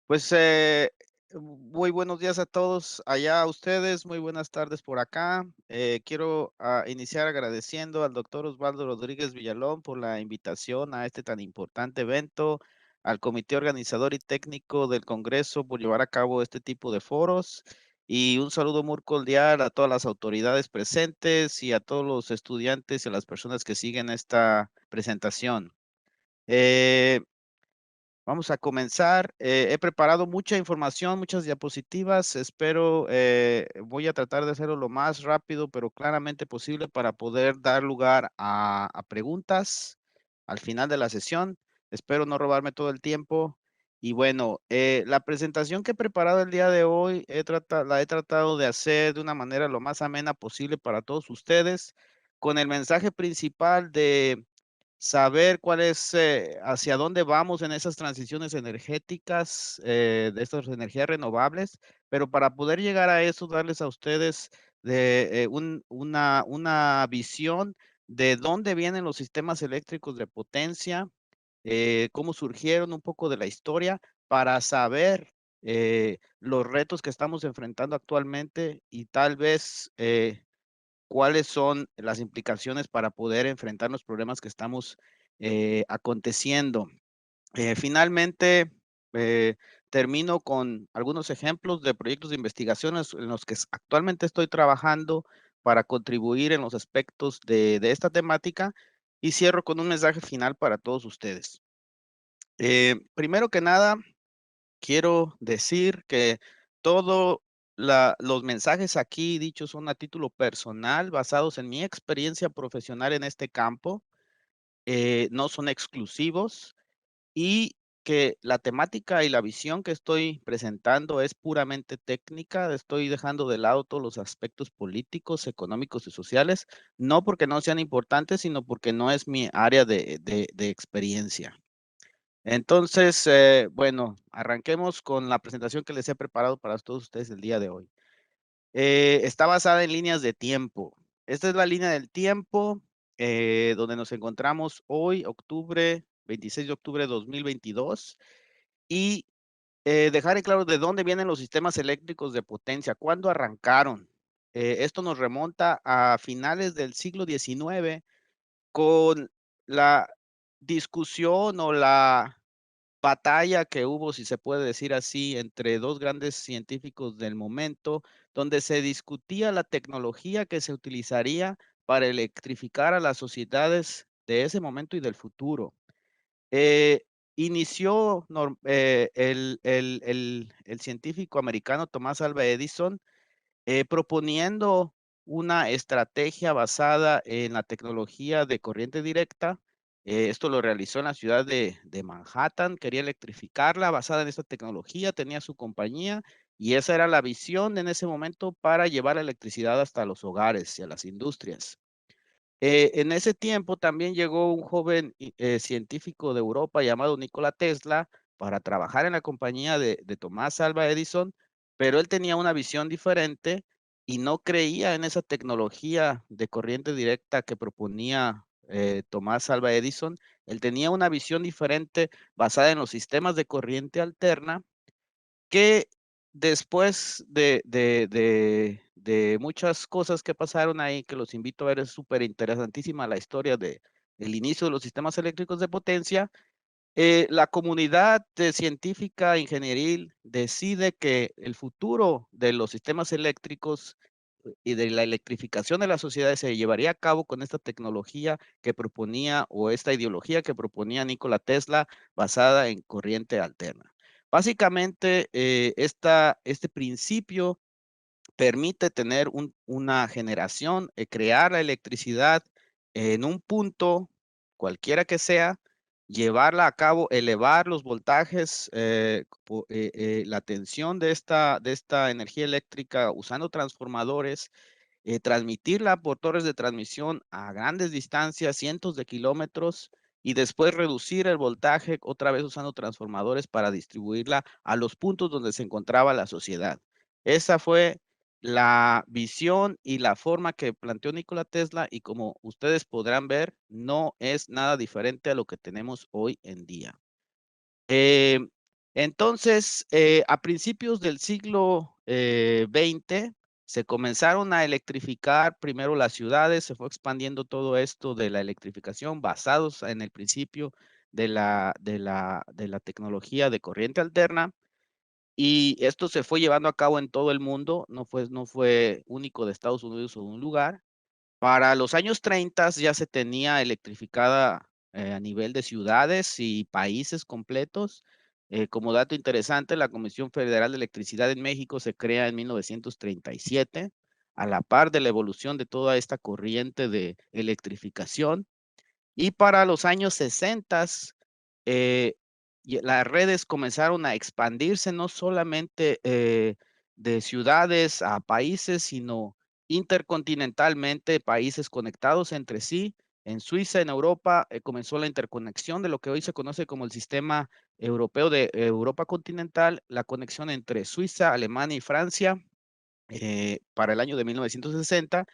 Pues, muy buenos días a todos allá a ustedes, muy buenas tardes por acá. Quiero iniciar agradeciendo al doctor Osvaldo Rodríguez Villalón por la invitación a este tan importante evento, al comité organizador y técnico del Congreso por llevar a cabo este tipo de foros y un saludo muy cordial a todas las autoridades presentes y a todos los estudiantes y a las personas que siguen esta presentación. Eh, Vamos a comenzar. He preparado mucha información, muchas diapositivas. Espero, voy a tratar de hacerlo lo más rápido, pero claramente posible para poder dar lugar a preguntas al final de la sesión. Espero no robarme todo el tiempo. Y bueno, la presentación que he preparado el día de hoy la he tratado de hacer de una manera lo más amena posible para todos ustedes, con el mensaje principal de saber cuál es, hacia dónde vamos en esas transiciones energéticas, de estas energías renovables, pero para poder llegar a eso, darles a ustedes una visión de dónde vienen los sistemas eléctricos de potencia, cómo surgieron, un poco de la historia, para saber los retos que estamos enfrentando actualmente y tal vez cuáles son las implicaciones para poder enfrentar los problemas que estamos aconteciendo. Finalmente, eh, termino con algunos ejemplos de proyectos de investigaciones en los que actualmente estoy trabajando para contribuir en los aspectos de esta temática y cierro con un mensaje final para todos ustedes. Primero que nada, quiero decir que todo los mensajes aquí dichos son a título personal, basados en mi experiencia profesional en este campo, no son exclusivos y que la temática y la visión que estoy presentando es puramente técnica. Estoy dejando de lado todos los aspectos políticos, económicos y sociales, no porque no sean importantes, sino porque no es mi área de experiencia. Entonces, bueno, arranquemos con la presentación que les he preparado para todos ustedes el día de hoy. Está basada en líneas de tiempo. Esta es la línea del tiempo donde nos encontramos hoy, 26 de octubre de 2022, y dejar en claro de dónde vienen los sistemas eléctricos de potencia, cuándo arrancaron. Esto nos remonta a finales del siglo XIX con la discusión o la batalla que hubo, si se puede decir así, entre 2 grandes científicos del momento, donde se discutía la tecnología que se utilizaría para electrificar a las sociedades de ese momento y del futuro. Eh, inició el científico americano Tomás Alva Edison proponiendo una estrategia basada en la tecnología de corriente directa. Esto lo realizó en la ciudad de Manhattan, quería electrificarla basada en esta tecnología, tenía su compañía y esa era la visión en ese momento para llevar la electricidad hasta los hogares y a las industrias. En ese tiempo también llegó un joven científico de Europa llamado Nikola Tesla para trabajar en la compañía de Tomás Alva Edison, pero él tenía una visión diferente y no creía en esa tecnología de corriente directa que proponía Tomás Alva Edison. Él tenía una visión diferente basada en los sistemas de corriente alterna que después de muchas cosas que pasaron ahí, que los invito a ver, es súper interesantísima la historia del inicio de los sistemas eléctricos de potencia, la comunidad científica ingenieril decide que el futuro de los sistemas eléctricos y de la electrificación de las sociedades se llevaría a cabo con esta tecnología que proponía o esta ideología que proponía Nikola Tesla basada en corriente alterna. Básicamente, este principio permite tener una generación, crear la electricidad en un punto, cualquiera que sea, llevarla a cabo, elevar los voltajes, la tensión de esta energía eléctrica usando transformadores, transmitirla por torres de transmisión a grandes distancias, cientos de kilómetros, y después reducir el voltaje otra vez usando transformadores para distribuirla a los puntos donde se encontraba la sociedad. Esa fue la visión y la forma que planteó Nikola Tesla y como ustedes podrán ver, no es nada diferente a lo que tenemos hoy en día. Eh, Entonces, a principios del siglo XX, se comenzaron a electrificar primero las ciudades, se fue expandiendo todo esto de la electrificación basados en el principio de la tecnología de corriente alterna, y esto se fue llevando a cabo en todo el mundo, no fue único de Estados Unidos o de un lugar. Para los años 30 ya se tenía electrificada, a nivel de ciudades y países completos. Como dato interesante, la Comisión Federal de Electricidad en México se crea en 1937, a la par de la evolución de toda esta corriente de electrificación. Y para los años 60, eh, las redes comenzaron a expandirse no solamente de ciudades a países, sino intercontinentalmente, países conectados entre sí. En Suiza, en Europa, comenzó la interconexión de lo que hoy se conoce como el sistema europeo de Europa continental, la conexión entre Suiza, Alemania y Francia para el año de 1960.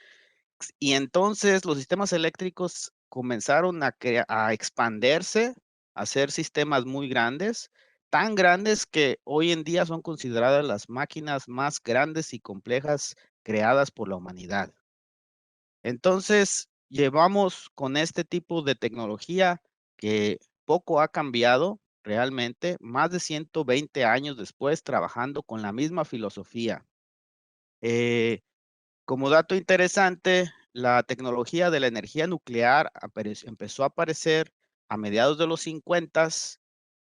Y entonces los sistemas eléctricos comenzaron a expandirse, a hacer sistemas muy grandes, tan grandes que hoy en día son consideradas las máquinas más grandes y complejas creadas por la humanidad. Entonces, llevamos con este tipo de tecnología que poco ha cambiado realmente, más de 120 años después trabajando con la misma filosofía. Eh, Como dato interesante, la tecnología de la energía nuclear empezó a aparecer a mediados de los 50,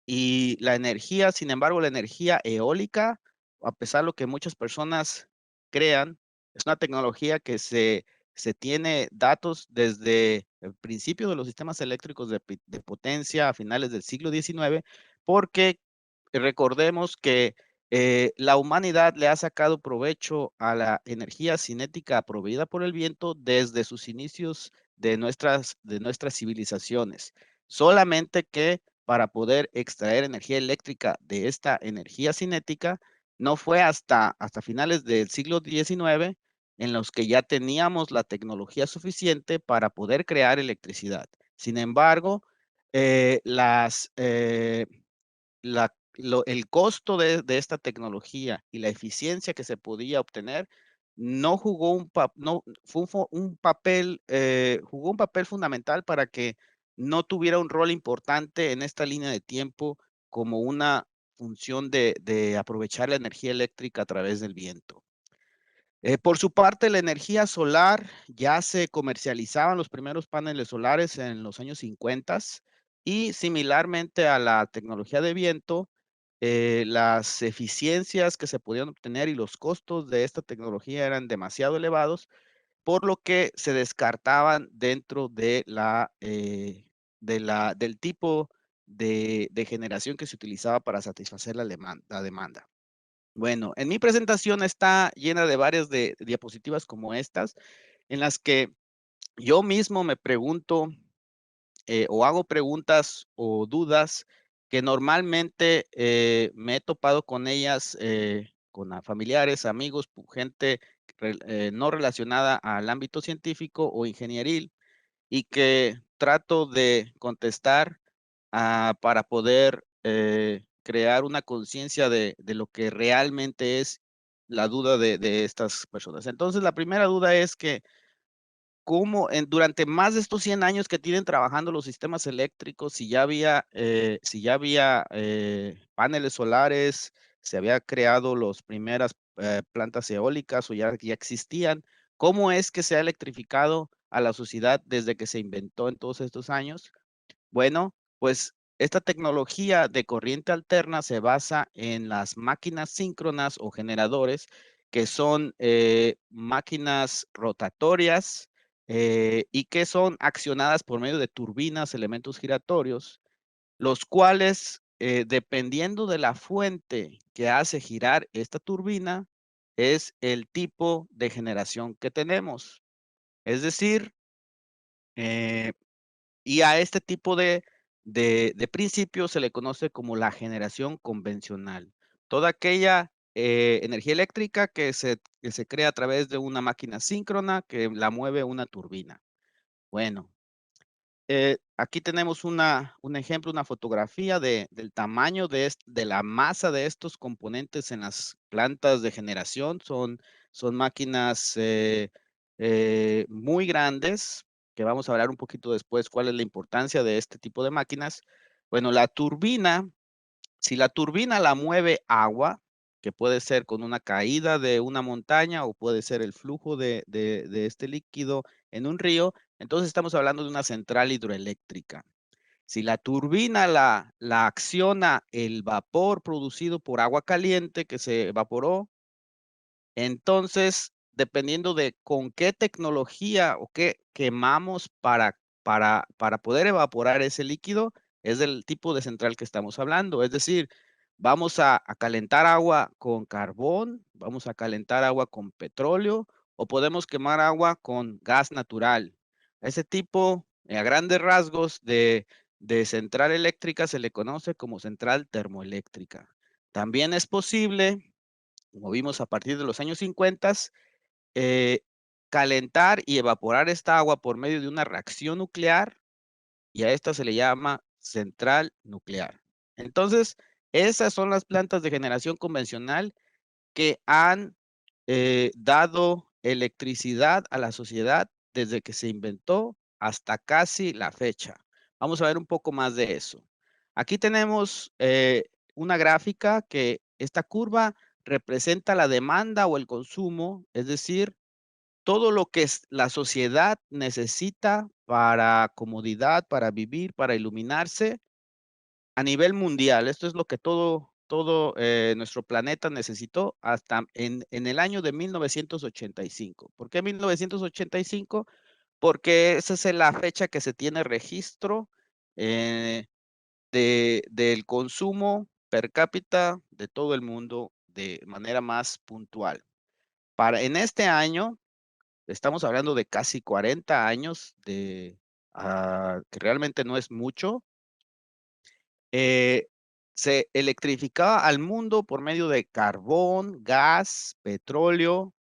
y la energía, sin embargo, la energía eólica, a pesar de lo que muchas personas crean, es una tecnología que se tiene datos desde el principio de los sistemas eléctricos de potencia a finales del siglo XIX, porque recordemos que la humanidad le ha sacado provecho a la energía cinética proveída por el viento desde sus inicios de nuestras civilizaciones. Solamente que para poder extraer energía eléctrica de esta energía cinética, no fue hasta finales del siglo XIX en los que ya teníamos la tecnología suficiente para poder crear electricidad. Sin embargo, el costo de esta tecnología y la eficiencia que se podía obtener no jugó no, jugó un papel fundamental para que no tuviera un rol importante en esta línea de tiempo como una función de aprovechar la energía eléctrica a través del viento. Por su parte, la energía solar ya se comercializaban los primeros paneles solares en los años 50, y similarmente a la tecnología de viento, las eficiencias que se podían obtener y los costos de esta tecnología eran demasiado elevados, por lo que se descartaban dentro del tipo de generación que se utilizaba para satisfacer la demanda. Bueno, en mi presentación está llena de varias diapositivas como estas, en las que yo mismo me pregunto o hago preguntas o dudas que normalmente me he topado con ellas, con familiares, amigos, gente no relacionada al ámbito científico o ingenieril, y que trato de contestar para poder crear una conciencia de lo que realmente es la duda de estas personas. Entonces, la primera duda es que durante más de estos 100 años que tienen trabajando los sistemas eléctricos, si ya había paneles solares, se había creado las primeras plantas eólicas o ya existían, ¿cómo es que se ha electrificado a la sociedad desde que se inventó en todos estos años? Bueno, pues esta tecnología de corriente alterna se basa en las máquinas síncronas o generadores, que son máquinas rotatorias y que son accionadas por medio de turbinas, elementos giratorios, los cuales, dependiendo de la fuente que hace girar esta turbina, es el tipo de generación que tenemos. Es decir, eh, y a este tipo de principio se le conoce como la generación convencional. Toda aquella energía eléctrica que se crea a través de una máquina síncrona que la mueve una turbina. Bueno, Aquí tenemos un ejemplo, una fotografía del tamaño de la masa de estos componentes en las plantas de generación. Son máquinas muy grandes, que vamos a hablar un poquito después cuál es la importancia de este tipo de máquinas. Bueno, la turbina, si la turbina la mueve agua, que puede ser con una caída de una montaña o puede ser el flujo de este líquido en un río, entonces estamos hablando de una central hidroeléctrica. Si la turbina la acciona el vapor producido por agua caliente que se evaporó, entonces, dependiendo de con qué tecnología o qué quemamos para poder evaporar ese líquido, es del tipo de central que estamos hablando. Es decir, vamos a calentar agua con carbón, vamos a calentar agua con petróleo o podemos quemar agua con gas natural. Ese tipo, a grandes rasgos, de central eléctrica se le conoce como central termoeléctrica. También es posible, como vimos a partir de los años 50, eh, calentar y evaporar esta agua por medio de una reacción nuclear y a esta se le llama central nuclear. Entonces, esas son las plantas de generación convencional que han dado electricidad a la sociedad desde que se inventó hasta casi la fecha. Vamos a ver un poco más de eso. Aquí tenemos una gráfica que esta curva representa la demanda o el consumo, es decir, todo lo que la sociedad necesita para comodidad, para vivir, para iluminarse a nivel mundial. Esto es lo que todo nuestro planeta necesitó hasta en el año de 1985. ¿Por qué 1985? Porque esa es la fecha que se tiene registro eh, del consumo per cápita de todo el mundo de manera más puntual. En este año, estamos hablando de casi 40 años que realmente no es mucho. eh, Se electrificaba al mundo por medio de carbón, gas, petróleo,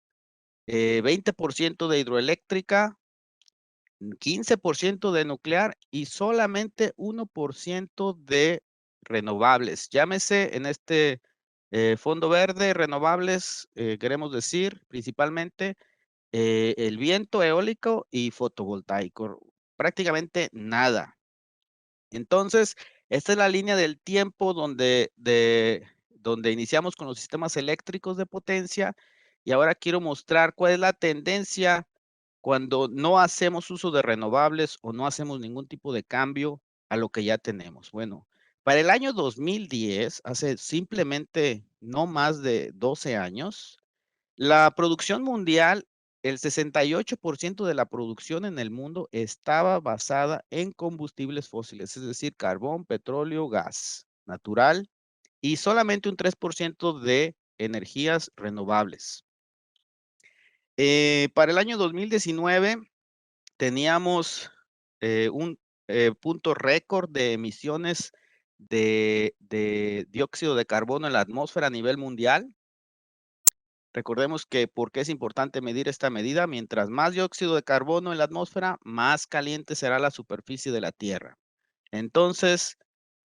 20% de hidroeléctrica, 15% de nuclear y solamente 1% de renovables. Llámese en este fondo verde, renovables, queremos decir principalmente el viento eólico y fotovoltaico. Prácticamente nada. Entonces, esta es la línea del tiempo donde iniciamos con los sistemas eléctricos de potencia y ahora quiero mostrar cuál es la tendencia cuando no hacemos uso de renovables o no hacemos ningún tipo de cambio a lo que ya tenemos. Bueno, para el año 2010, hace simplemente no más de 12 años, la producción mundial, el 68% de la producción en el mundo estaba basada en combustibles fósiles, es decir, carbón, petróleo, gas natural y solamente un 3% de energías renovables. Para el año 2019 teníamos un punto récord de emisiones de dióxido de carbono en la atmósfera a nivel mundial. Recordemos que por qué es importante medir esta medida. Mientras más dióxido de carbono en la atmósfera, más caliente será la superficie de la Tierra. Entonces,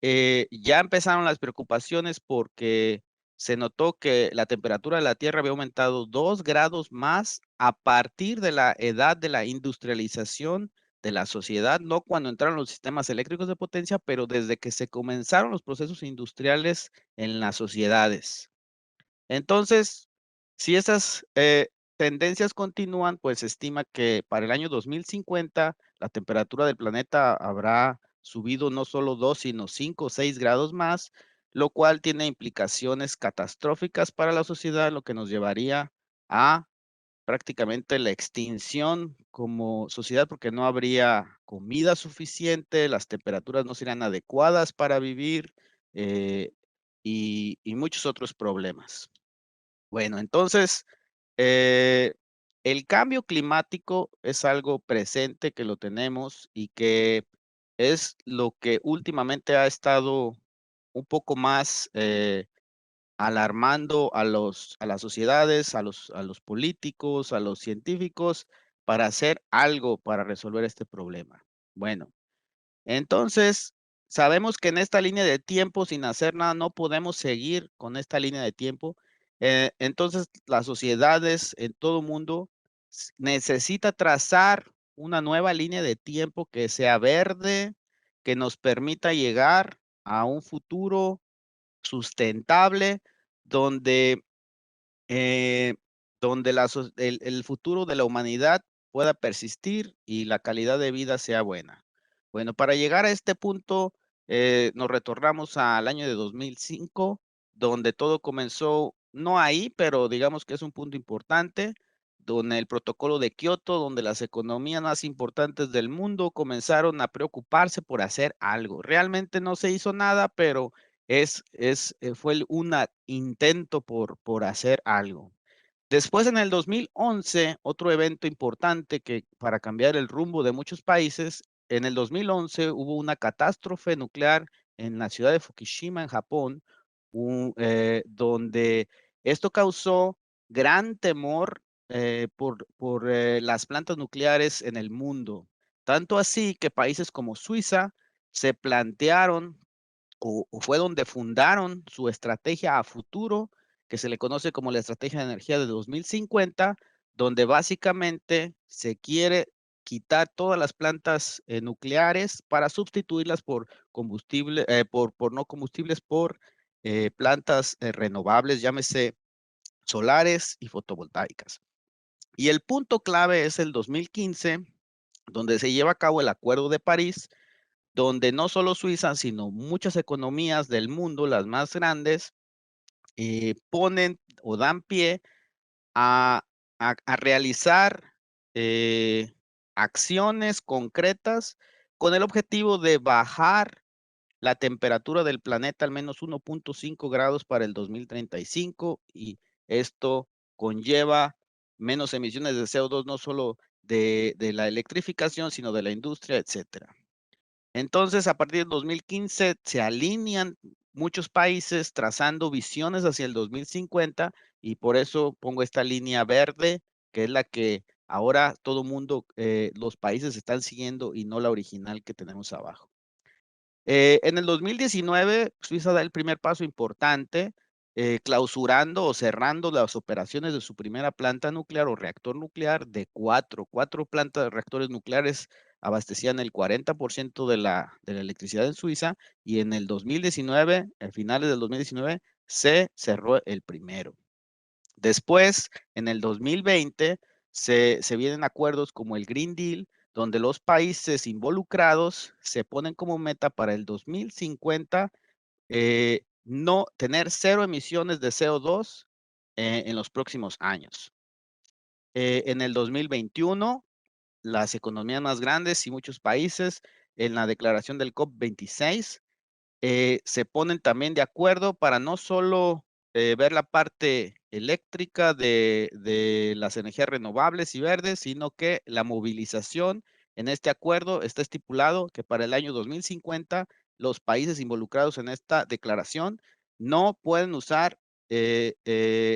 ya empezaron las preocupaciones porque se notó que la temperatura de la Tierra había aumentado 2 grados más a partir de la edad de la industrialización de la sociedad, no cuando entraron los sistemas eléctricos de potencia, pero desde que se comenzaron los procesos industriales en las sociedades. Entonces, si esas tendencias continúan, pues se estima que para el año 2050 la temperatura del planeta habrá subido no solo 2, sino 5 o 6 grados más, lo cual tiene implicaciones catastróficas para la sociedad, lo que nos llevaría a prácticamente la extinción como sociedad, porque no habría comida suficiente, las temperaturas no serían adecuadas para vivir y muchos otros problemas. Bueno, entonces, eh, el cambio climático es algo presente que lo tenemos y que es lo que últimamente ha estado un poco más alarmando a las sociedades, a los políticos, a los científicos para hacer algo para resolver este problema. Bueno, Entonces, sabemos que en esta línea de tiempo, sin hacer nada, no podemos seguir con esta línea de tiempo. Entonces, las sociedades en todo el mundo necesita trazar una nueva línea de tiempo que sea verde, que nos permita llegar a un futuro sustentable donde eh, donde el futuro de la humanidad pueda persistir y la calidad de vida sea buena. Bueno, para llegar a este punto, nos retornamos al año de 2005, donde todo comenzó, no ahí, pero digamos que es un punto importante, donde el protocolo de Kioto, donde las economías más importantes del mundo comenzaron a preocuparse por hacer algo. Realmente no se hizo nada, pero fue un intento por hacer algo. Después, en el 2011, otro evento importante que para cambiar el rumbo de muchos países, en el 2011 hubo una catástrofe nuclear en la ciudad de Fukushima, en Japón, donde esto causó gran temor por las plantas nucleares en el mundo. Tanto así que países como Suiza se plantearon o fue donde fundaron su estrategia a futuro, que se le conoce como la estrategia de energía de 2050, donde básicamente se quiere quitar todas las plantas nucleares para sustituirlas por combustible, por no combustibles, por plantas renovables, llámese solares y fotovoltaicas. Y el punto clave es el 2015, donde se lleva a cabo el Acuerdo de París, donde no solo Suiza, sino muchas economías del mundo, las más grandes, ponen o dan pie a, a realizar eh, acciones concretas con el objetivo de bajar la temperatura del planeta al menos 1.5 grados para el 2035 y esto conlleva menos emisiones de CO2, no solo de la electrificación, sino de la industria, etcétera. Entonces, a partir del 2015 se alinean muchos países trazando visiones hacia el 2050 y por eso pongo esta línea verde, que es la que ahora todo mundo, los países están siguiendo y no la original que tenemos abajo. En el 2019, Suiza da el primer paso importante, clausurando o cerrando las operaciones de su primera planta nuclear o reactor nuclear de cuatro plantas de reactores nucleares abastecían el 40% de la electricidad en Suiza y en el 2019, a finales del 2019, se cerró el primero. Después, en el 2020, se vienen acuerdos como el Green Deal, donde los países involucrados se ponen como meta para el 2050 no tener cero emisiones de CO2 en los próximos años. En el 2021, las economías más grandes y muchos países en la declaración del COP26 se ponen también de acuerdo para no solo ver la parte eléctrica de las energías renovables y verdes, sino que la movilización en este acuerdo está estipulado que para el año 2050 los países involucrados en esta declaración no pueden usar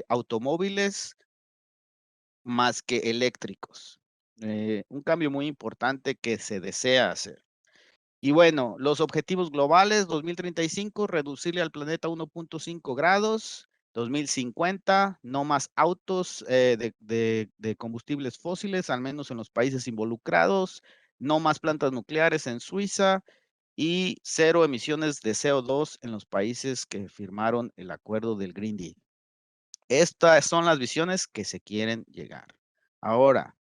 automóviles más que eléctricos. Un cambio muy importante que se desea hacer. Y bueno, los objetivos globales 2035, reducirle al planeta 1.5 grados, 2050, no más autos de combustibles fósiles, al menos en los países involucrados, no más plantas nucleares en Suiza y cero emisiones de CO2 en los países que firmaron el acuerdo del Green Deal. Estas son las visiones que se quieren llegar. Ahora,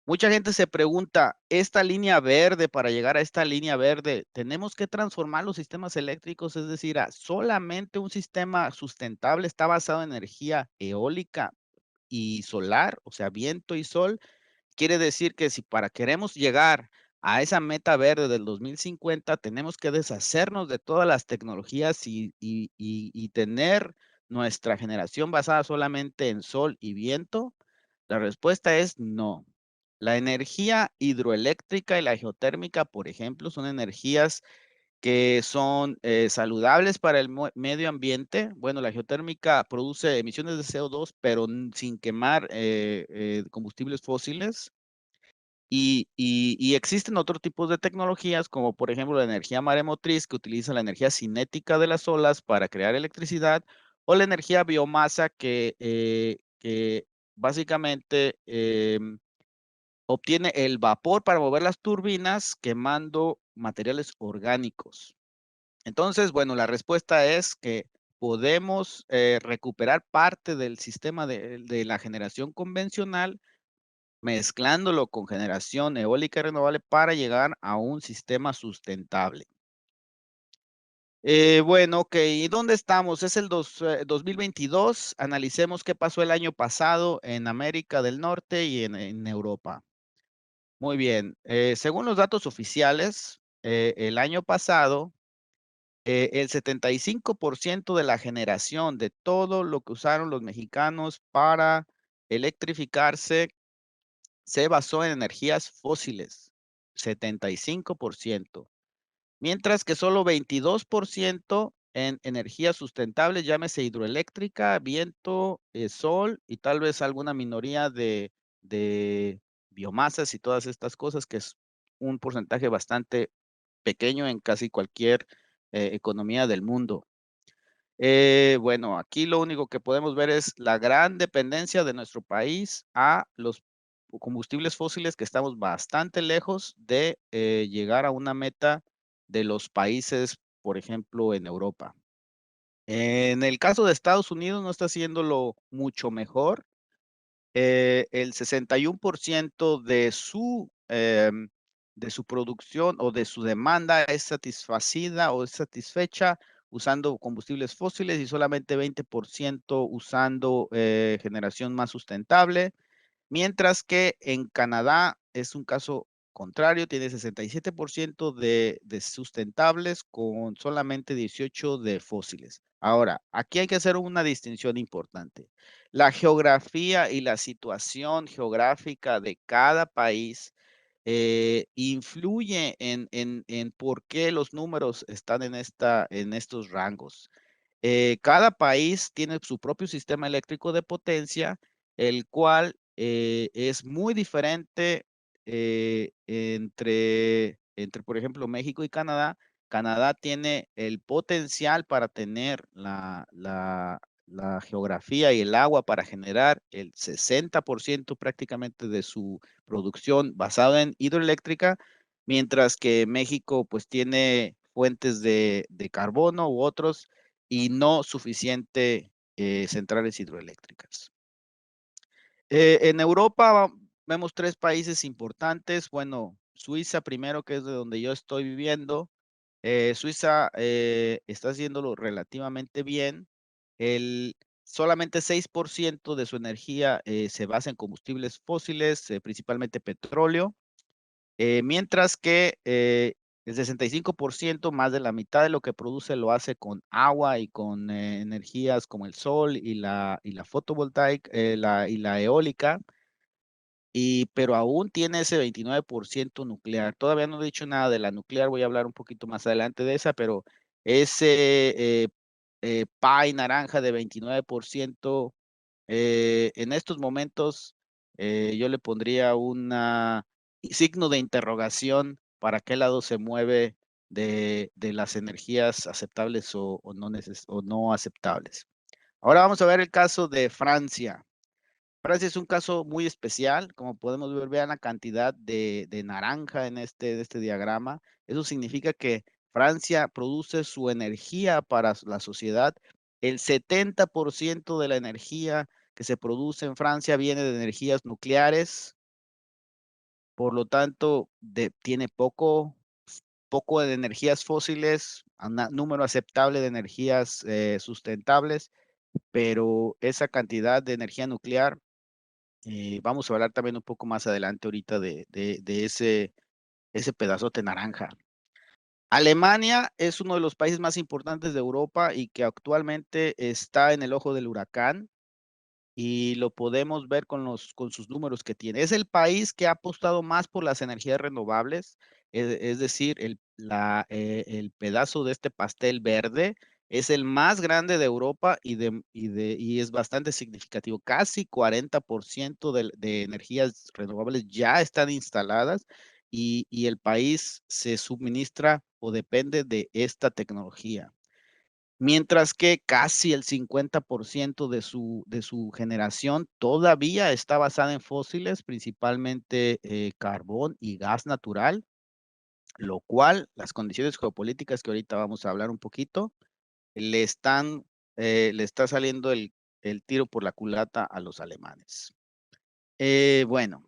mucha gente se pregunta, esta línea verde, para llegar a esta línea verde, ¿tenemos que transformar los sistemas eléctricos? Es decir, a solamente un sistema sustentable está basado en energía eólica y solar, o sea, viento y sol. Quiere decir que si para queremos llegar a esa meta verde del 2050, tenemos que deshacernos de todas las tecnologías y tener nuestra generación basada solamente en sol y viento. La respuesta es no. La energía hidroeléctrica y la geotérmica, por ejemplo, son energías que son saludables para el medio ambiente. Bueno, la geotérmica produce emisiones de CO2, pero sin quemar combustibles fósiles. Y existen otros tipos de tecnologías, como por ejemplo la energía maremotriz, que utiliza la energía cinética de las olas para crear electricidad, o la energía biomasa que básicamente obtiene el vapor para mover las turbinas quemando materiales orgánicos. Entonces, bueno, la respuesta es que podemos recuperar parte del sistema de la generación convencional mezclándolo con generación eólica renovable para llegar a un sistema sustentable. Bueno, ok, ¿y dónde estamos? Es el 2022. Analicemos qué pasó el año pasado en América del Norte y en Europa. Muy bien, según los datos oficiales, el año pasado, el 75% de la generación de todo lo que usaron los mexicanos para electrificarse se basó en energías fósiles, 75%, mientras que solo 22% en energías sustentables, llámese hidroeléctrica, viento, sol y tal vez alguna minoría de biomasas y todas estas cosas, que es un porcentaje bastante pequeño en casi cualquier economía del mundo. Bueno, aquí lo único que podemos ver es la gran dependencia de nuestro país a los combustibles fósiles, que estamos bastante lejos de llegar a una meta de los países, por ejemplo, en Europa. En el caso de Estados Unidos no está haciéndolo mucho mejor. El 61% de su producción o de su demanda es satisfacida o es satisfecha usando combustibles fósiles y solamente 20% usando generación más sustentable. Mientras que en Canadá es un caso contrario, tiene 67% de sustentables con solamente 18 de fósiles. Ahora, aquí hay que hacer una distinción importante. La geografía y la situación geográfica de cada país influye en por qué los números están en estos rangos. Cada país tiene su propio sistema eléctrico de potencia, el cual es muy diferente por ejemplo, México y Canadá. Canadá tiene el potencial para tener la geografía y el agua para generar el 60% prácticamente de su producción basada en hidroeléctrica, mientras que México pues tiene fuentes de carbono u otros y no suficiente centrales hidroeléctricas. En Europa vemos tres países importantes. Bueno, Suiza primero, que es de donde yo estoy viviendo. Suiza está haciéndolo relativamente bien. El, Solamente 6% de su energía se basa en combustibles fósiles, principalmente petróleo. Mientras que el 65%, más de la mitad de lo que produce, lo hace con agua y con energías como el sol y la fotovoltaica, y la eólica, pero aún tiene ese 29% nuclear. Todavía no he dicho nada de la nuclear, voy a hablar un poquito más adelante de esa, pero ese pie naranja de 29%, en estos momentos, yo le pondría un signo de interrogación para qué lado se mueve de las energías aceptables o no aceptables. Ahora vamos a ver el caso de Francia. Francia es un caso muy especial, como podemos ver, vean la cantidad de naranja en este diagrama. Eso significa que Francia produce su energía para la sociedad. El 70% de la energía que se produce en Francia viene de energías nucleares, por lo tanto, tiene poco de energías fósiles, un número aceptable de energías sustentables, pero esa cantidad de energía nuclear, vamos a hablar también un poco más adelante ahorita de ese pedazote naranja. Alemania es uno de los países más importantes de Europa y que actualmente está en el ojo del huracán, y lo podemos ver con sus números que tiene. Es el país que ha apostado más por las energías renovables, es decir, el pedazo de este pastel verde Es el más grande de Europa y es bastante significativo. Casi 40% de energías renovables ya están instaladas y el país se suministra o depende de esta tecnología. Mientras que casi el 50% de su generación todavía está basada en fósiles, principalmente, carbón y gas natural, lo cual las condiciones geopolíticas que ahorita vamos a hablar un poquito, le están, le está saliendo el tiro por la culata a los alemanes. Bueno,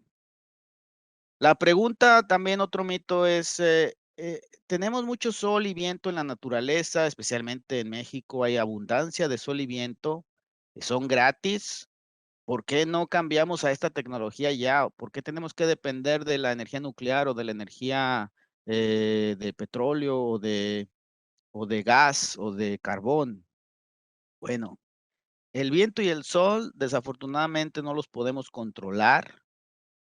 la pregunta también otro mito es, tenemos mucho sol y viento en la naturaleza, especialmente en México hay abundancia de sol y viento, son gratis. ¿Por qué no cambiamos a esta tecnología ya? ¿Por qué tenemos que depender de la energía nuclear o de la energía de petróleo o de gas o de carbón? Bueno, el viento y el sol desafortunadamente no los podemos controlar.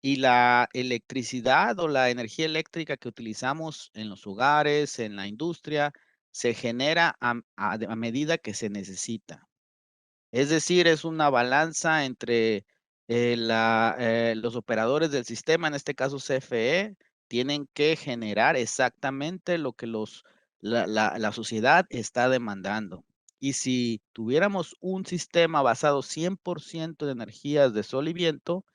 Y la electricidad o la energía eléctrica que utilizamos en los hogares, en la industria, se genera a medida que se necesita. Es decir, es una balanza entre los operadores del sistema, en este caso CFE, tienen que generar exactamente lo que la sociedad está demandando. Y si tuviéramos un sistema basado 100% de energías de sol y viento,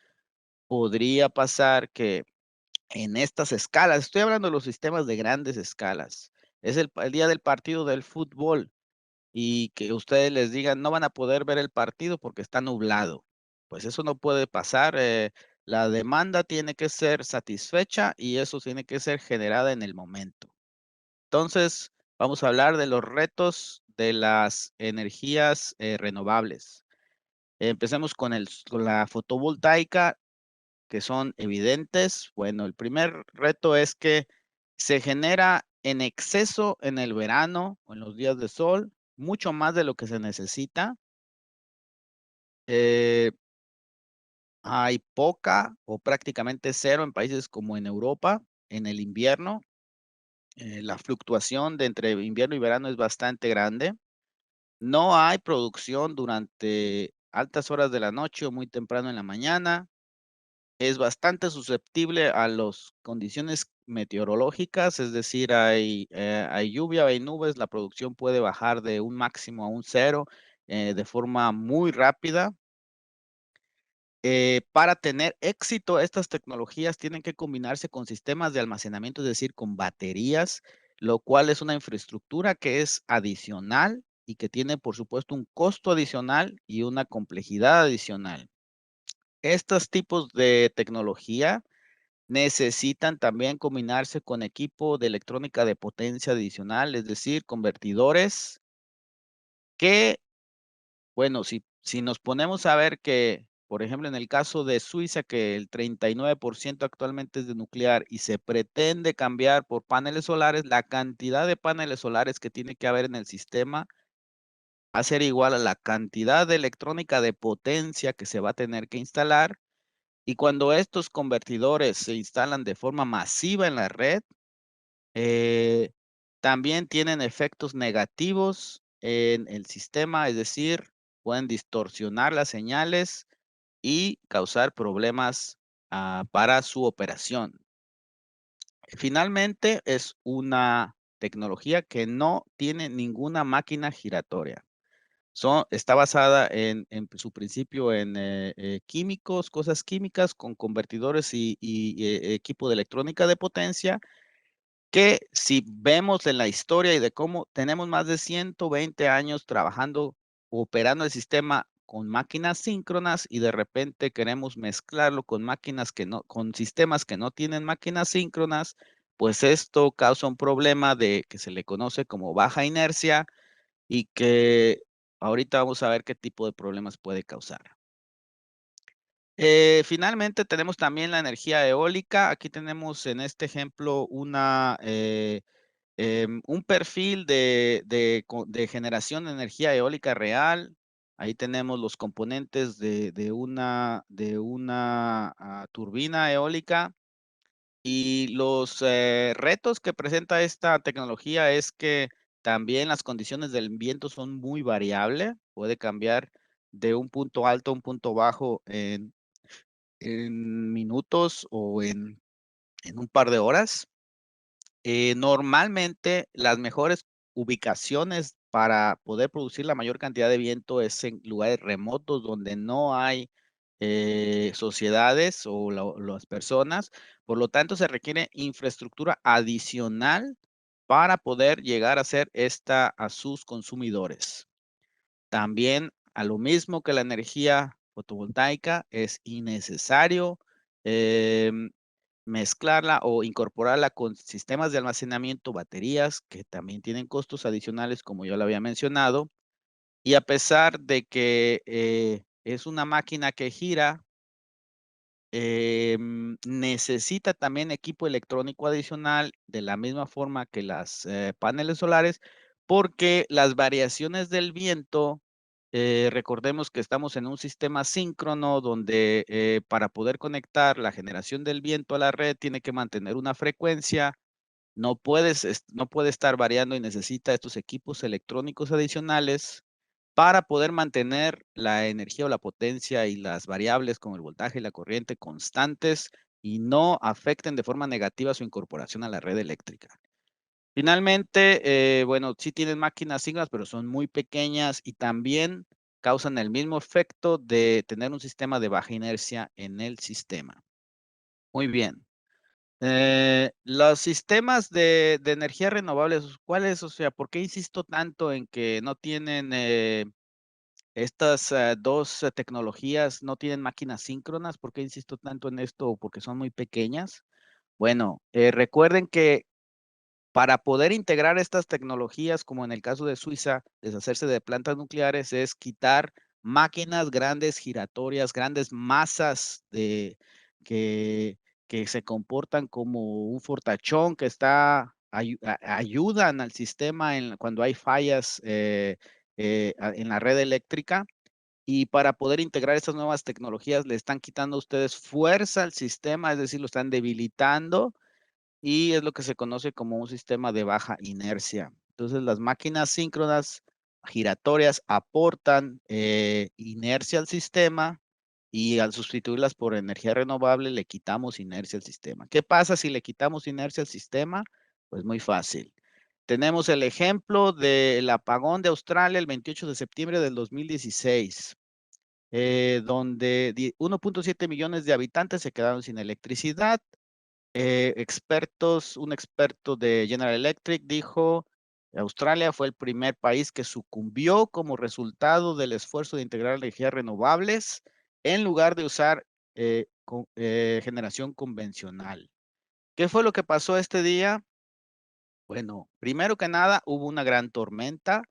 podría pasar que en estas escalas, estoy hablando de los sistemas de grandes escalas, es el día del partido del fútbol y que ustedes les digan, no van a poder ver el partido porque está nublado. Pues eso no puede pasar. La demanda tiene que ser satisfecha y eso tiene que ser generada en el momento. Entonces, vamos a hablar de los retos de las energías renovables. Empecemos con la fotovoltaica que son evidentes. Bueno, el primer reto es que se genera en exceso en el verano o en los días de sol, mucho más de lo que se necesita. Eh, Hay poca o prácticamente cero en países como en Europa en el invierno. La fluctuación de entre invierno y verano es bastante grande. No hay producción durante altas horas de la noche o muy temprano en la mañana. Es bastante susceptible a las condiciones meteorológicas, es decir, hay lluvia, hay nubes, la producción puede bajar de un máximo a un cero de forma muy rápida. Para tener éxito, estas tecnologías tienen que combinarse con sistemas de almacenamiento, es decir, con baterías, lo cual es una infraestructura que es adicional y que tiene, por supuesto, un costo adicional y una complejidad adicional. Estos tipos de tecnología necesitan también combinarse con equipo de electrónica de potencia adicional, es decir, convertidores que, bueno, si nos ponemos a ver que, por ejemplo, en el caso de Suiza, que el 39% actualmente es de nuclear y se pretende cambiar por paneles solares, la cantidad de paneles solares que tiene que haber en el sistema va a ser igual a la cantidad de electrónica de potencia que se va a tener que instalar. Y cuando estos convertidores se instalan de forma masiva en la red, Eh, también tienen efectos negativos en el sistema, es decir, pueden distorsionar las señales y causar problemas para su operación. Finalmente, es una tecnología que no tiene ninguna máquina giratoria. Está basada en su principio en químicos, cosas químicas con convertidores y equipo de electrónica de potencia que si vemos en la historia y de cómo tenemos más de 120 años trabajando, operando el sistema con máquinas síncronas y de repente queremos mezclarlo con máquinas que no, con sistemas que no tienen máquinas síncronas, pues esto causa un problema de que se le conoce como baja inercia y que ahorita vamos a ver qué tipo de problemas puede causar. Finalmente tenemos también la energía eólica. Aquí tenemos en este ejemplo un perfil de generación de energía eólica real. Ahí tenemos los componentes de una turbina eólica y los retos que presenta esta tecnología es que También las condiciones del viento son muy variables, puede cambiar de un punto alto a un punto bajo en minutos o en un par de horas. Normalmente las mejores ubicaciones para poder producir la mayor cantidad de viento es en lugares remotos donde no hay sociedades o las personas. Por lo tanto, se requiere infraestructura adicional para poder llegar a hacer esta a sus consumidores. También, a lo mismo que la energía fotovoltaica, es innecesario em, mezclarla o incorporarla con sistemas de almacenamiento, baterías, que también tienen costos adicionales, como yo lo había mencionado. Y a pesar de que es una máquina que gira, necesita también equipo electrónico adicional de la misma forma que las paneles solares, porque las variaciones del viento, recordemos que estamos en un sistema síncrono donde para poder conectar la generación del viento a la red tiene que mantener una frecuencia, no puede estar variando y necesita estos equipos electrónicos adicionales para poder mantener la energía o la potencia y las variables como el voltaje y la corriente constantes y no afecten de forma negativa su incorporación a la red eléctrica. Finalmente, bueno, sí tienen máquinas síncronas, pero son muy pequeñas y también causan el mismo efecto de tener un sistema de baja inercia en el sistema. Muy bien. Los sistemas de energía renovables, ¿cuáles? O sea, ¿por qué insisto tanto en que no tienen estas 2 tecnologías, no tienen máquinas síncronas? ¿Por qué insisto tanto en esto? Porque son muy pequeñas. Bueno, recuerden que para poder integrar estas tecnologías, como en el caso de Suiza, deshacerse de plantas nucleares, es quitar máquinas grandes, giratorias, grandes masas que, que se comportan como un fortachón que ayudan al sistema cuando hay fallas en la red eléctrica. Y para poder integrar estas nuevas tecnologías, le están quitando a ustedes fuerza al sistema, es decir, lo están debilitando y es lo que se conoce como un sistema de baja inercia. Entonces, las máquinas síncronas giratorias aportan inercia al sistema y al sustituirlas por energía renovable le quitamos inercia al sistema. ¿Qué pasa si le quitamos inercia al sistema? Pues muy fácil. Tenemos el ejemplo del apagón de Australia el 28 de septiembre del 2016, donde 1.7 millones de habitantes se quedaron sin electricidad. Un experto de General Electric dijo, Australia fue el primer país que sucumbió como resultado del esfuerzo de integrar energías renovables en lugar de usar generación convencional. ¿Qué fue lo que pasó este día? Bueno, primero que nada, hubo una gran tormenta,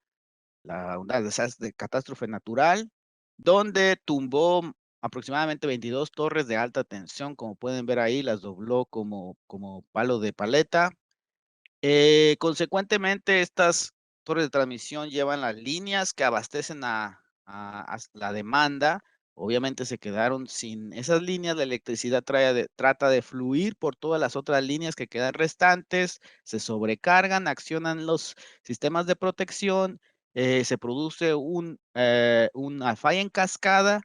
una desastre, catástrofe natural, donde tumbó aproximadamente 22 torres de alta tensión, como pueden ver ahí, las dobló como palo de paleta. Consecuentemente, estas torres de transmisión llevan las líneas que abastecen a la demanda. Obviamente se quedaron sin esas líneas, la electricidad trata de fluir por todas las otras líneas que quedan restantes, se sobrecargan, accionan los sistemas de protección, se produce una falla en cascada,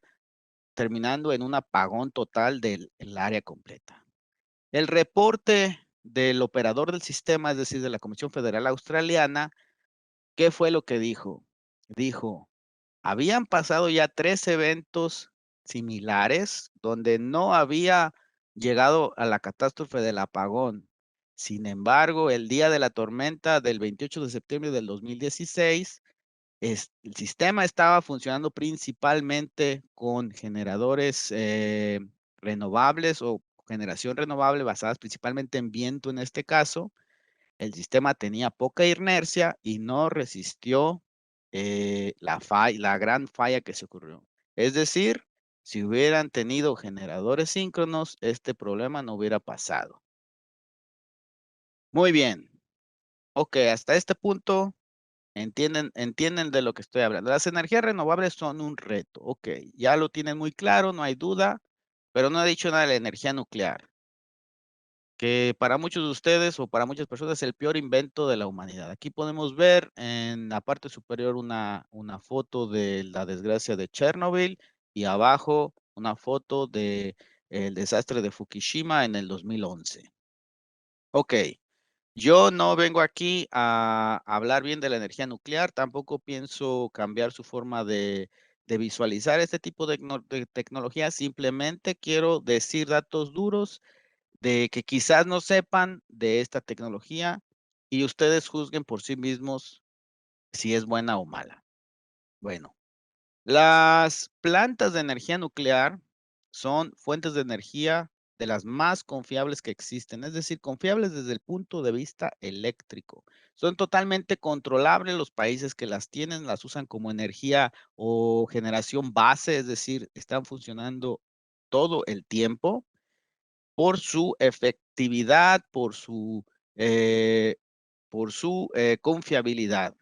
terminando en un apagón total del el área completa. El reporte del operador del sistema, es decir, de la Comisión Federal Australiana, ¿qué fue lo que dijo? Dijo, habían pasado ya 3 eventos similares donde no había llegado a la catástrofe del apagón. Sin embargo, el día de la tormenta del 28 de septiembre del 2016, el sistema estaba funcionando principalmente con generadores renovables o generación renovable basadas principalmente en viento en este caso. El sistema tenía poca inercia y no resistió la gran falla que se ocurrió. Es decir, si hubieran tenido generadores síncronos, este problema no hubiera pasado. Muy bien. Ok, hasta este punto entienden de lo que estoy hablando. Las energías renovables son un reto. Ok, ya lo tienen muy claro, no hay duda, pero no he dicho nada de la energía nuclear. que para muchos de ustedes o para muchas personas es el peor invento de la humanidad. Aquí podemos ver en la parte superior una foto de la desgracia de Chernobyl y abajo una foto de el desastre de Fukushima en el 2011. Ok, yo no vengo aquí a hablar bien de la energía nuclear, tampoco pienso cambiar su forma de visualizar este tipo de tecnología, simplemente quiero decir datos duros de que quizás no sepan de esta tecnología y ustedes juzguen por sí mismos si es buena o mala. Bueno, las plantas de energía nuclear son fuentes de energía de las más confiables que existen, es decir, confiables desde el punto de vista eléctrico. Son totalmente controlables los países que las tienen, las usan como energía o generación base, es decir, están funcionando todo el tiempo por su efectividad, eh, por su confiabilidad.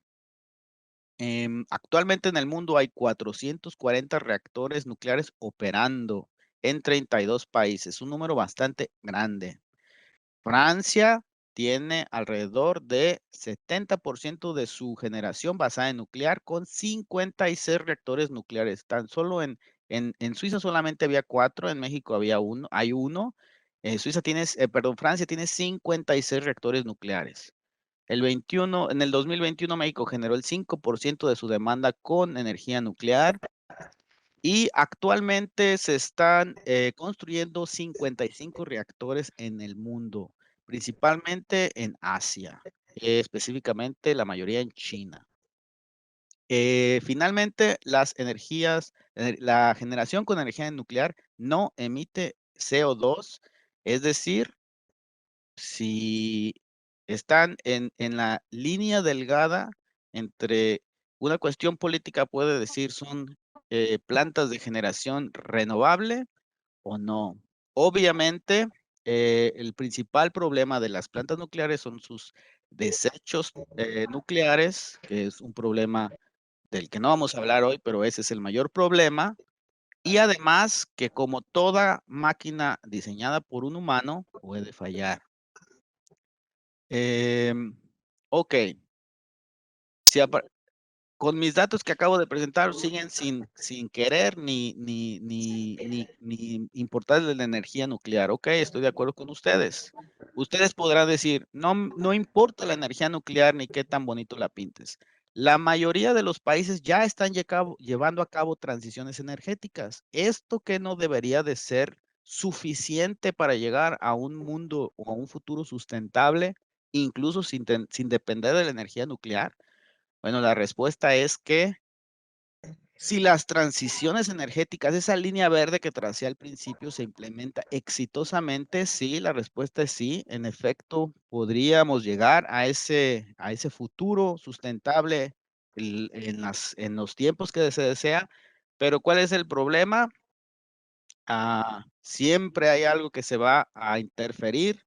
Actualmente en el mundo hay 440 reactores nucleares operando en 32 países, un número bastante grande. Francia tiene alrededor de 70% de su generación basada en nuclear con 56 reactores nucleares. Tan solo en Suiza solamente había 4, en México había uno, hay uno. Francia tiene 56 reactores nucleares. En el 2021 México generó el 5% de su demanda con energía nuclear y actualmente se están construyendo 55 reactores en el mundo, principalmente en Asia, específicamente la mayoría en China. Finalmente, la generación con energía nuclear no emite CO2, es decir, si están en la línea delgada entre una cuestión política puede decir son plantas de generación renovable o no. Obviamente, el principal problema de las plantas nucleares son sus desechos nucleares, que es un problema del que no vamos a hablar hoy, pero ese es el mayor problema. Y además que como toda máquina diseñada por un humano puede fallar. Em, ok, si apa- con mis datos que acabo de presentar siguen sin querer ni importarles la energía nuclear. Ok, estoy de acuerdo con ustedes. Ustedes podrán decir, no, no importa la energía nuclear ni qué tan bonito la pintes. La mayoría de los países ya están llevando a cabo transiciones energéticas. Esto que no debería de ser suficiente para llegar a un mundo o a un futuro sustentable, incluso sin depender de la energía nuclear. Bueno, la respuesta es que si las transiciones energéticas, esa línea verde que tracé al principio, se implementa exitosamente, sí, la respuesta es sí. En efecto, podríamos llegar a ese futuro sustentable en los tiempos que se desea, pero ¿cuál es el problema? Siempre hay algo que se va a interferir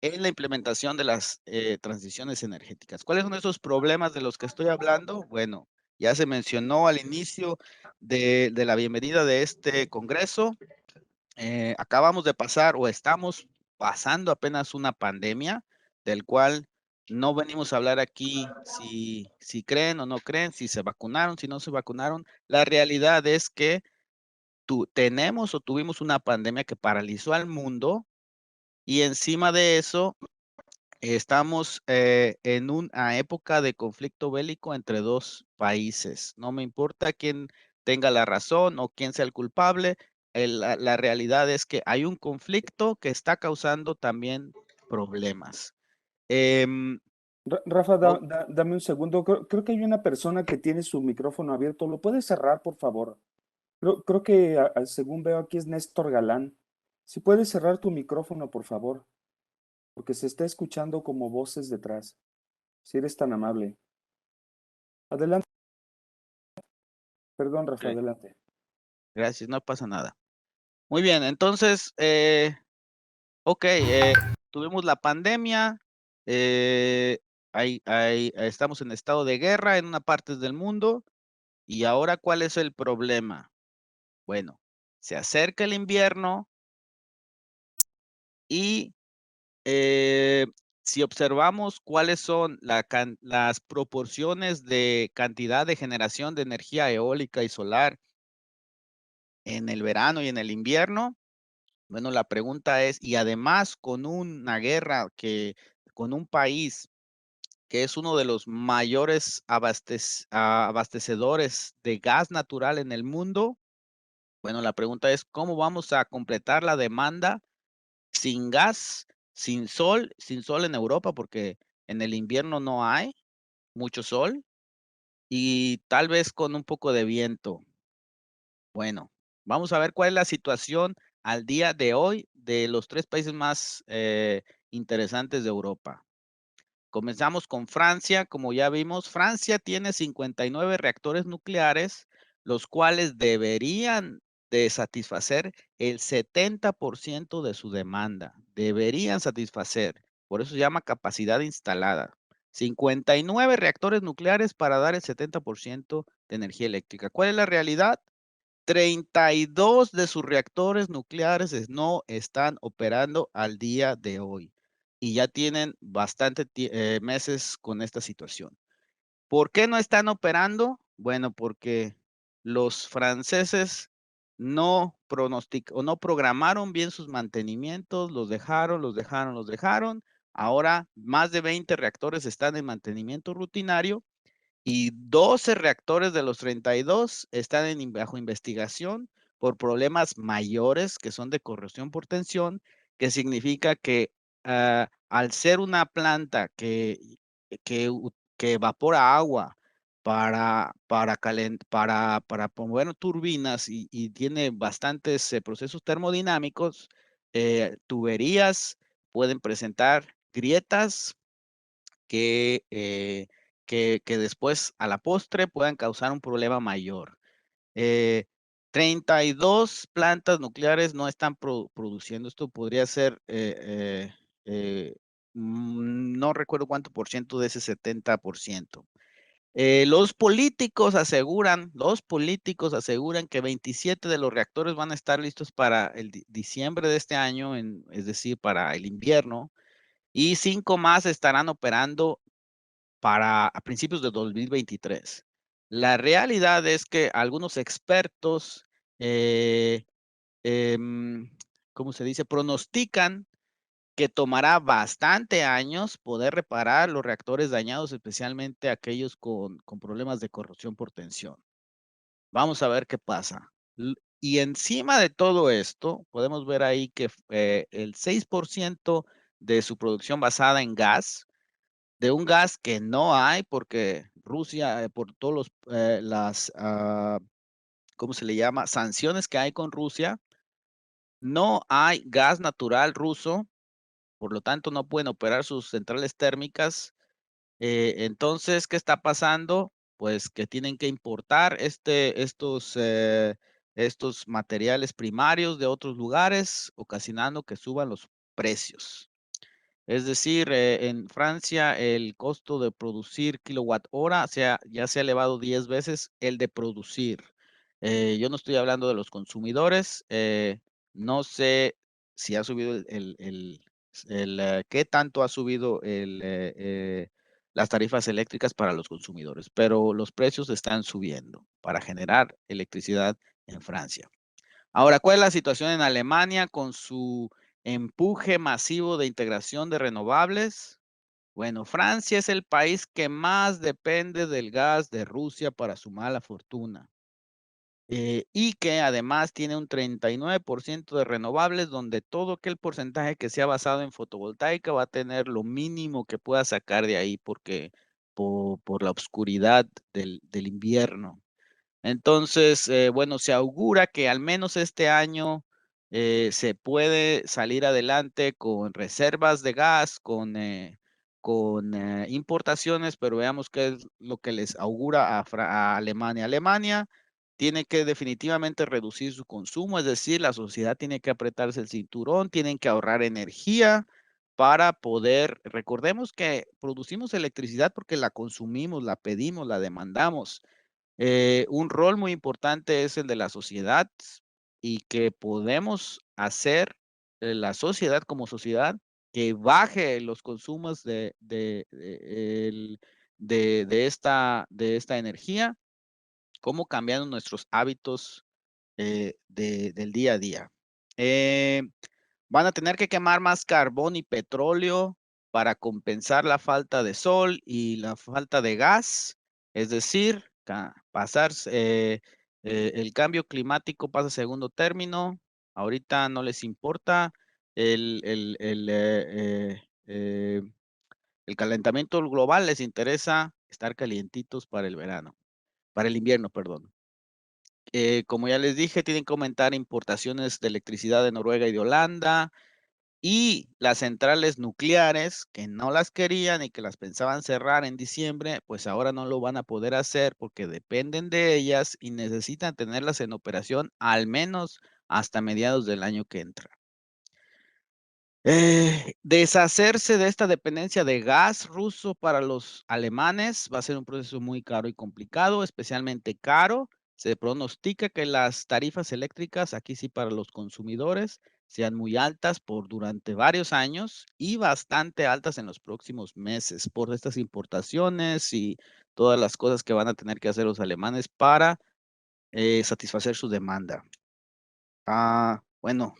en la implementación de las transiciones energéticas. ¿Cuáles son esos problemas de los que estoy hablando? Bueno, ya se mencionó al inicio de la bienvenida de este congreso. Acabamos de pasar o estamos pasando apenas una pandemia del cual no venimos a hablar aquí si creen o no creen, si se vacunaron, si no se vacunaron. La realidad es que tenemos o tuvimos una pandemia que paralizó al mundo y encima de eso estamos en una época de conflicto bélico entre dos países. No me importa quién tenga la razón o quién sea el culpable. La realidad es que hay un conflicto que está causando también problemas. Em, Rafa, o- dame un segundo. Creo que hay una persona que tiene su micrófono abierto. ¿Lo puedes cerrar, por favor? Creo que, según veo aquí, es Néstor Galán. Si puedes cerrar tu micrófono, por favor, porque se está escuchando como voces detrás. Si eres tan amable. Adelante. Perdón, Rafa, ok, adelante. gracias, no pasa nada. Muy bien, entonces, ok, tuvimos la pandemia, eh, estamos en estado de guerra en una parte del mundo. Y ahora, ¿cuál es el problema? Bueno, se acerca el invierno y Eh, si observamos cuáles son las proporciones de cantidad de generación de energía eólica y solar en el verano y en el invierno, bueno, la pregunta es, y además con una guerra con un país que es uno de los mayores abastecedores de gas natural en el mundo, bueno, la pregunta es, ¿cómo vamos a completar la demanda sin gas, sin sol en Europa? Porque en el invierno no hay mucho sol y tal vez con un poco de viento. Bueno, vamos a ver cuál es la situación al día de hoy de los 3 países más, interesantes de Europa. Comenzamos con Francia, como ya vimos, Francia tiene 59 reactores nucleares, los cuales deberían de satisfacer el 70% de su demanda, deberían satisfacer, por eso se llama capacidad instalada. 59 reactores nucleares para dar el 70% de energía eléctrica. ¿Cuál es la realidad? 32 de sus reactores nucleares no están operando al día de hoy y ya tienen bastante meses con esta situación. ¿Por qué no están operando? Bueno, porque los franceses no programaron bien sus mantenimientos, los dejaron. Ahora más de 20 reactores están en mantenimiento rutinario y 12 reactores de los 32 están bajo investigación por problemas mayores que son de corrosión por tensión, que significa que al ser una planta que evapora agua para mover turbinas y tiene bastantes procesos termodinámicos, tuberías pueden presentar grietas que, que después a la postre puedan causar un problema mayor. Eh, 32 plantas nucleares no están produciendo. Esto podría ser, no recuerdo cuánto por ciento de ese 70%. Los políticos aseguran que 27 de los reactores van a estar listos para el diciembre de este año, es decir, para el invierno, y 5 más estarán operando para a principios de 2023. La realidad es que algunos expertos, eh, em, ¿cómo se dice? Pronostican que tomará bastante años poder reparar los reactores dañados, especialmente aquellos con problemas de corrosión por tensión. Vamos a ver qué pasa. Y encima de todo esto, podemos ver ahí que el 6% de su producción basada en gas, de un gas que no hay porque Rusia, por todos ¿cómo se le llama? Sanciones que hay con Rusia, no hay gas natural ruso, por lo tanto no pueden operar sus centrales térmicas. Entonces, ¿qué está pasando? Pues que tienen que importar estos materiales primarios de otros lugares, ocasionando que suban los precios. Es decir, en Francia el costo de producir kilowatt hora ya se ha elevado 10 veces el de producir. Yo no estoy hablando de los consumidores. No sé si ha subido qué tanto ha subido las tarifas eléctricas para los consumidores, pero los precios están subiendo para generar electricidad en Francia. Ahora, ¿cuál es la situación en Alemania con su empuje masivo de integración de renovables? Bueno, Francia es el país que más depende del gas de Rusia para su mala fortuna. Y que además tiene un 39% de renovables, donde todo aquel porcentaje que sea basado en fotovoltaica va a tener lo mínimo que pueda sacar de ahí porque por la oscuridad del invierno. Entonces, bueno, se augura que al menos este año se puede salir adelante con reservas de gas, con importaciones, pero veamos qué es lo que les augura a Alemania. Alemania tiene que definitivamente reducir su consumo, es decir, la sociedad tiene que apretarse el cinturón, tienen que ahorrar energía para poder, recordemos que producimos electricidad porque la consumimos, la pedimos, la demandamos. Un rol muy importante es el de la sociedad y que podemos hacer la sociedad como sociedad que baje los consumos de esta energía, como cambiando nuestros hábitos del día a día. Van a tener que quemar más carbón y petróleo para compensar la falta de sol y la falta de gas, es decir, el cambio climático pasa a segundo término. Ahorita no les importa el, el, el, el calentamiento global, les interesa estar calientitos para el verano, para el invierno, perdón. Como ya les dije, tienen que aumentar importaciones de electricidad de Noruega y de Holanda, y las centrales nucleares que no las querían y que las pensaban cerrar en diciembre, pues ahora no lo van a poder hacer porque dependen de ellas y necesitan tenerlas en operación al menos hasta mediados del año que entra. Deshacerse de esta dependencia de gas ruso para los alemanes va a ser un proceso muy caro y complicado, especialmente caro. Se pronostica que las tarifas eléctricas, aquí sí para los consumidores, sean muy altas durante varios años y bastante altas en los próximos meses por estas importaciones y todas las cosas que van a tener que hacer los alemanes para satisfacer su demanda. Bueno,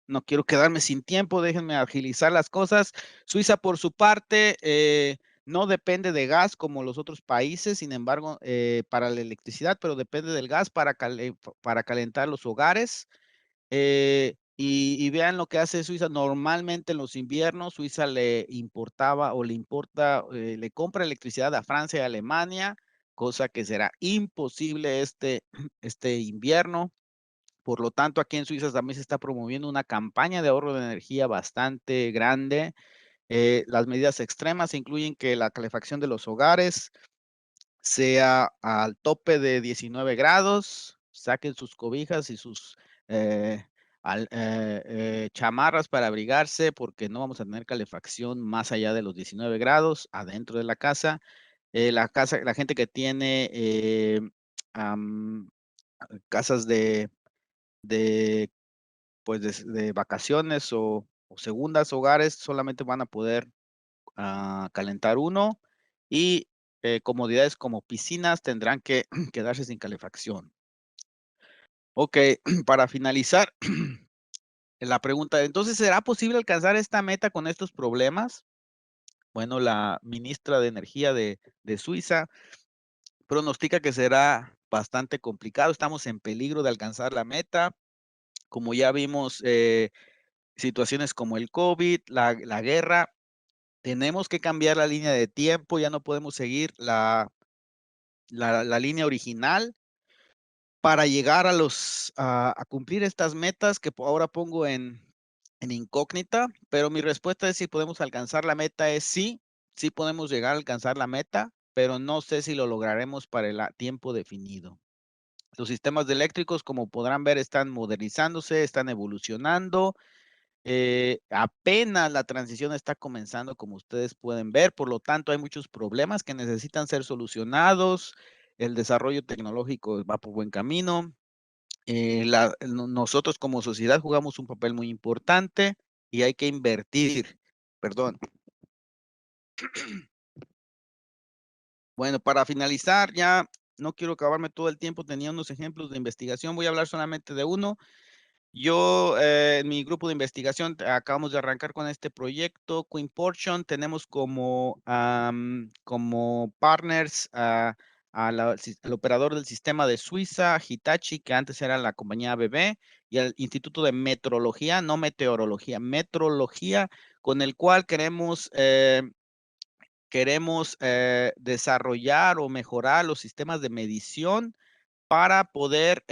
no quiero quedarme sin tiempo, déjenme agilizar las cosas. Suiza, por su parte, no depende de gas como los otros países, sin embargo, para la electricidad, pero depende del gas para calentar los hogares. Y vean lo que hace Suiza. Normalmente en los inviernos, Suiza le importaba o le importa, le compra electricidad a Francia y Alemania, cosa que será imposible este invierno. Por lo tanto, aquí en Suiza también se está promoviendo una campaña de ahorro de energía bastante grande. Las medidas extremas incluyen que la calefacción de los hogares sea al tope de 19 grados, saquen sus cobijas y sus eh, chamarras para abrigarse porque no vamos a tener calefacción más allá de los 19 grados adentro de la casa. La gente que tiene casas de pues de vacaciones o segundas hogares solamente van a poder calentar uno y comodidades como piscinas tendrán que quedarse sin calefacción. Ok, para finalizar, la pregunta, entonces, ¿será posible alcanzar esta meta con estos problemas? Bueno, la ministra de Energía de Suiza pronostica que será bastante complicado. Estamos en peligro de alcanzar la meta. Como ya vimos, situaciones como el COVID, la guerra, tenemos que cambiar la línea de tiempo, ya no podemos seguir la línea original para llegar a cumplir estas metas que ahora pongo en incógnita, pero mi respuesta es si podemos alcanzar la meta es sí, sí podemos llegar a alcanzar la meta, pero no sé si lo lograremos para el tiempo definido. Los sistemas eléctricos, como podrán ver, están modernizándose, están evolucionando. Apenas la transición está comenzando, como ustedes pueden ver, por lo tanto hay muchos problemas que necesitan ser solucionados. El desarrollo tecnológico va por buen camino. Nosotros como sociedad jugamos un papel muy importante y hay que invertir. Perdón. Bueno, para finalizar, ya no quiero acabarme todo el tiempo, tenía unos ejemplos de investigación, voy a hablar solamente de uno. Yo, en mi grupo de investigación, acabamos de arrancar con este proyecto, Queen Portion. Tenemos como partners al operador del sistema de Suiza, Hitachi, que antes era la compañía ABB, y al Instituto de Metrología, no meteorología, metrología, con el cual queremos desarrollar o mejorar los sistemas de medición para poder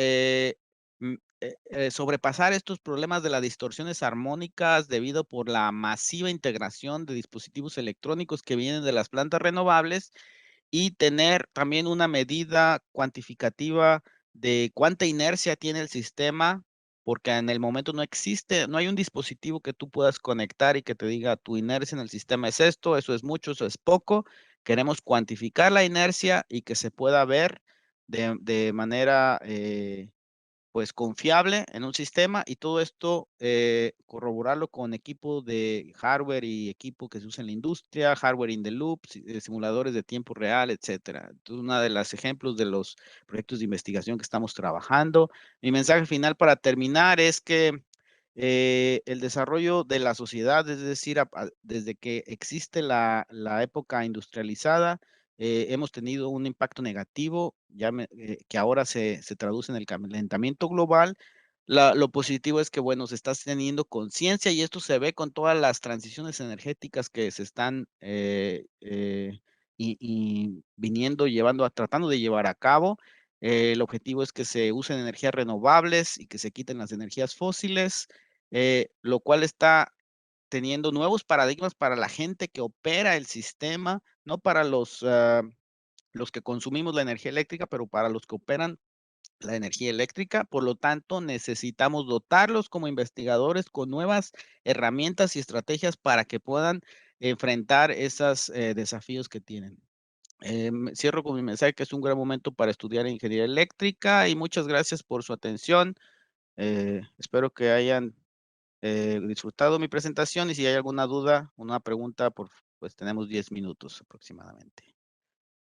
sobrepasar estos problemas de las distorsiones armónicas debido por la masiva integración de dispositivos electrónicos que vienen de las plantas renovables y tener también una medida cuantificativa de cuánta inercia tiene el sistema, porque en el momento no hay un dispositivo que tú puedas conectar y que te diga tu inercia en el sistema es esto, eso es mucho, eso es poco. Queremos cuantificar la inercia y que se pueda ver de manera pues, confiable en un sistema y todo esto, corroborarlo con equipo de hardware y equipo que se usa en la industria, hardware in the loop, simuladores de tiempo real, etcétera. Entonces, una de los ejemplos de los proyectos de investigación que estamos trabajando. Mi mensaje final para terminar es que, el desarrollo de la sociedad, es decir, desde que existe la época industrializada, hemos tenido un impacto negativo, que ahora se traduce en el calentamiento global. Lo positivo es que, bueno, se está teniendo conciencia y esto se ve con todas las transiciones energéticas que se están y viniendo, tratando de llevar a cabo. El objetivo es que se usen energías renovables y que se quiten las energías fósiles, lo cual está teniendo nuevos paradigmas para la gente que opera el sistema, no para los que consumimos la energía eléctrica, pero para los que operan la energía eléctrica. Por lo tanto, necesitamos dotarlos como investigadores con nuevas herramientas y estrategias para que puedan enfrentar esos desafíos que tienen. Cierro con mi mensaje que es un gran momento para estudiar ingeniería eléctrica y muchas gracias por su atención. Espero que hayan disfrutado mi presentación y si hay alguna duda, una pregunta, pues tenemos 10 minutos aproximadamente.